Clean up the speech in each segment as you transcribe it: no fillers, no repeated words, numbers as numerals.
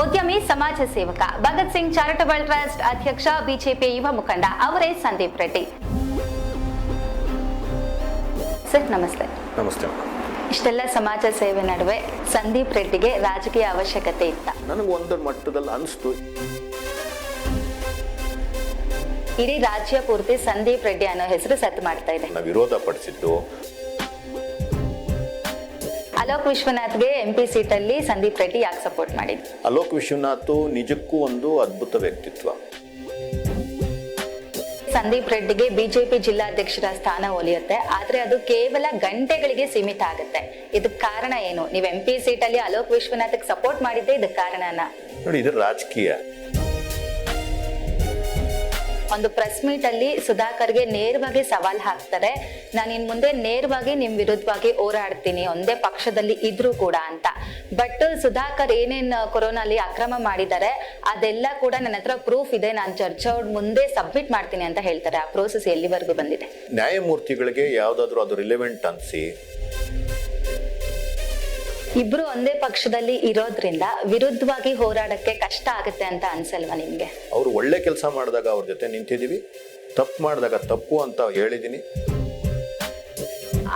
ಉದ್ಯಮಿ, ಸಮಾಜ ಸೇವಕ, ಭಗತ್ ಸಿಂಗ್ ಚಾರಿಟಬಲ್ ಟ್ರಸ್ಟ್ ಅಧ್ಯಕ್ಷ, ಬಿಜೆಪಿ ಯುವ ಮುಖಂಡ ಅವರೇ ಸಂದೀಪ್ ರೆಡ್ಡಿ. ಸರ್ ನಮಸ್ತೆ. ನಮಸ್ತೆ. ಇಷ್ಟೆಲ್ಲ ಸಮಾಜ ಸೇವೆ ನಡುವೆ ಸಂದೀಪ್ ರೆಡ್ಡಿಗೆ ರಾಜಕೀಯ ಅವಶ್ಯಕತೆ ಇತ್ತ? ನನಗೆ ಒಂದು ಮಟ್ಟದಲ್ಲಿ ಅನಿಸ್ತು. ಇಡೀ ರಾಜ್ಯ ಪೂರ್ತಿ ಸಂದೀಪ್ ರೆಡ್ಡಿ ಅನ್ನೋ ಹೆಸರು ಸದ್ದು ಮಾಡ್ತಾ ಇದೆ. ವಿರೋಧ ಪಡಿಸಿದ್ದು ಅಲೋಕ್ ವಿಶ್ವನಾಥ್ಗೆ MP ಸೀಟಲ್ಲಿ ಸಂದೀಪ್ ರೆಡ್ಡಿ ಯಾಕೆ ಸಪೋರ್ಟ್ ಮಾಡಿದ್ರು? ಅಲೋಕ್ ವಿಶ್ವನಾಥ್ ನಿಜಕ್ಕೂ ಒಂದು ಅದ್ಭುತ ವ್ಯಕ್ತಿತ್ವ. ಸಂದೀಪ್ ರೆಡ್ಡಿಗೆ ಬಿಜೆಪಿ ಜಿಲ್ಲಾಧ್ಯಕ್ಷರ ಸ್ಥಾನ ಒಲಿಯುತ್ತೆ, ಆದ್ರೆ ಅದು ಕೇವಲ ಗಂಟೆಗಳಿಗೆ ಸೀಮಿತ ಆಗುತ್ತೆ. ಇದಕ್ ಕಾರಣ ಏನು? ನೀವು MP ಸೀಟಲ್ಲಿ ಅಲೋಕ್ ವಿಶ್ವನಾಥ್ಗೆ ಸಪೋರ್ಟ್ ಮಾಡಿದ್ದೆ ಇದಕ್ ಕಾರಣನ? ನೋಡಿ, ಇದು ರಾಜಕೀಯ. ಒಂದು ಪ್ರೆಸ್ ಮೀಟ್ ಅಲ್ಲಿ ಸುಧಾಕರ್ಗೆ ನೇರವಾಗಿ ಸವಾಲ್ ಹಾಕ್ತಾರೆ, ನಾನು ಇನ್ ಮುಂದೆ ನೇರವಾಗಿ ನಿಮ್ ವಿರುದ್ಧವಾಗಿ ಹೋರಾಡ್ತೀನಿ ಒಂದೇ ಪಕ್ಷದಲ್ಲಿ ಇದ್ರು ಕೂಡ ಅಂತ. ಬಟ್ ಸುಧಾಕರ್ ಏನೇನ್ ಕೊರೋನಾಲಿ ಅಕ್ರಮ ಮಾಡಿದ್ದಾರೆ ಅದೆಲ್ಲ ಕೂಡ ನನ್ನ ಹತ್ರ ಪ್ರೂಫ್ ಇದೆ, ನಾನು ಚರ್ಚೆ ಮುಂದೆ ಸಬ್ಮಿಟ್ ಮಾಡ್ತೀನಿ ಅಂತ ಹೇಳ್ತಾರೆ. ಆ ಪ್ರೋಸೆಸ್ ಎಲ್ಲಿವರೆಗೂ ಬಂದಿದೆ? ನ್ಯಾಯಮೂರ್ತಿಗಳಿಗೆ ಯಾವ್ದಾದ್ರು ಅದು ರಿಲೆವೆಂಟ್ ಅನ್ಸಿ ಇಬ್ರು ಒಂದೇ ಪಕ್ಷದಲ್ಲಿ ಇರೋದ್ರಿಂದ ವಿರುದ್ಧವಾಗಿ ಹೋರಾಡಕ್ಕೆ ಕಷ್ಟ ಆಗುತ್ತೆ ಅಂತ ಅನ್ಸಲ್ವಾ ನಿಮ್ಗೆ? ಅವ್ರು ಒಳ್ಳೆ ಕೆಲಸ ಮಾಡಿದಾಗ ಅವ್ರ ಜೊತೆ ನಿಂತಿದೀವಿ, ತಪ್ಪು ಮಾಡಿದಾಗ ತಪ್ಪು ಅಂತ ಹೇಳಿದೀನಿ.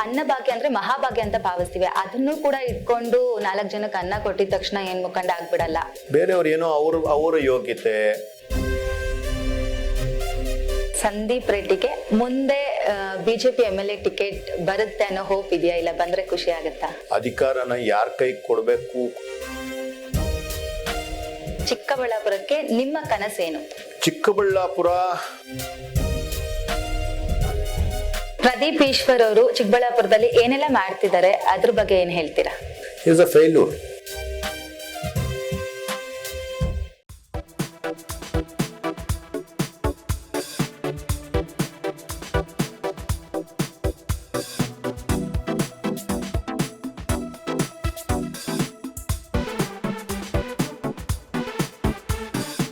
ಅನ್ನಭಾಗ್ಯ ಅಂದ್ರೆ ಮಹಾಭಾಗ್ಯ ಅಂತ ಭಾವಿಸ್ತೀವಿ, ಅದನ್ನು ಕೂಡ ಇಟ್ಕೊಂಡು 4 ಜನಕ್ಕೆ ಅನ್ನ ಕೊಟ್ಟಿದ ತಕ್ಷಣ ಏನ್ ಮುಖಂಡ ಆಗ್ಬಿಡಲ್ಲ. ಬೇರೆಯವ್ರು ಏನೋ ಅವರ ಯೋಗ್ಯತೆ. ಸಂದೀಪ್ ರೆಡ್ಡಿಗೆ ಮುಂದೆ ಬಿಜೆಪಿ MLA ಟಿಕೆಟ್ ಬರುತ್ತೆ ಅನ್ನೋ ಹೋಪ್ ಇದೆಯಾ? ಇಲ್ಲ ಬಂದ್ರೆ ಖುಷಿ ಆಗುತ್ತಾ? ಅಧಿಕಾರನ ಯಾರ ಕೈ ಕೊಡ್ಬೇಕು? ಚಿಕ್ಕಬಳ್ಳಾಪುರಕ್ಕೆ ನಿಮ್ಮ ಕನಸೇನು? ಚಿಕ್ಕಬಳ್ಳಾಪುರ ಪ್ರದೀಪ್ ಈಶ್ವರ್ ಅವರು ಚಿಕ್ಕಬಳ್ಳಾಪುರದಲ್ಲಿ ಏನೆಲ್ಲ ಮಾಡ್ತಿದ್ದಾರೆ ಅದ್ರ ಬಗ್ಗೆ ಏನ್ ಹೇಳ್ತೀರಾ? Is a failure.